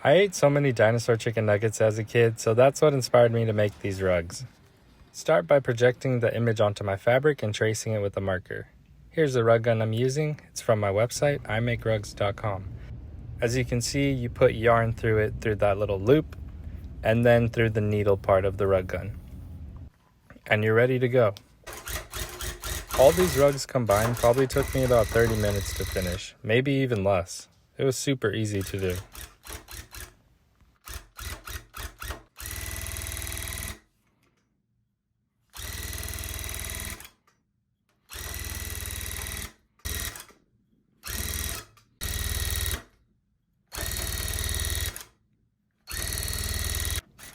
I ate so many dinosaur chicken nuggets as a kid, so that's what inspired me to make these rugs. Start by projecting the image onto my fabric and tracing it with a marker. Here's the rug gun I'm using. It's from my website, imakerugs.com. As you can see, you put yarn through it through that little loop, and then through the needle part of the rug gun. And you're ready to go. All these rugs combined probably took me about 30 minutes to finish, maybe even less. It was super easy to do.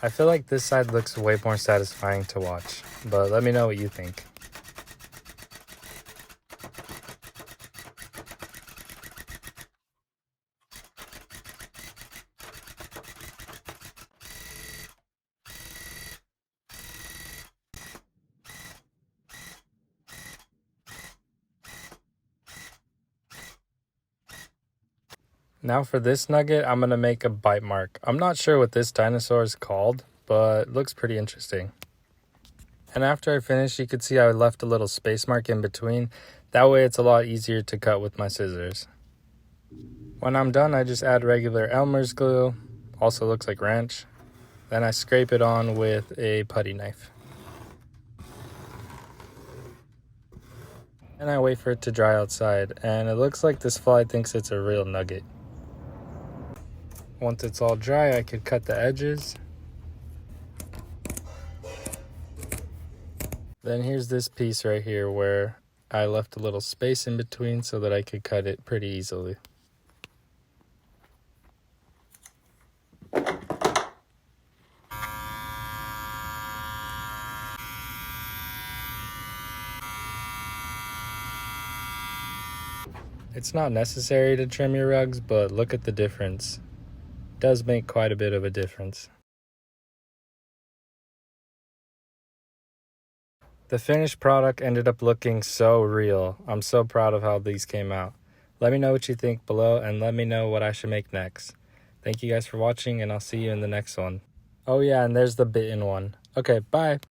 I feel like this side looks way more satisfying to watch, but let me know what you think. Now for this nugget, I'm going to make a bite mark. I'm not sure what this dinosaur is called, but it looks pretty interesting. And after I finish, you could see I left a little space mark in between. That way it's a lot easier to cut with my scissors. When I'm done, I just add regular Elmer's glue. Also looks like ranch. Then I scrape it on with a putty knife. And I wait for it to dry outside, and it looks like this fly thinks it's a real nugget. Once it's all dry, I could cut the edges. Then here's this piece right here where I left a little space in between so that I could cut it pretty easily. It's not necessary to trim your rugs, but look at the difference. It does make quite a bit of a difference. The finished product ended up looking so real. I'm so proud of how these came out. Let me know what you think below and let me know what I should make next. Thank you guys for watching, and I'll see you in the next one. Oh yeah, and there's the bitten one. Okay, bye.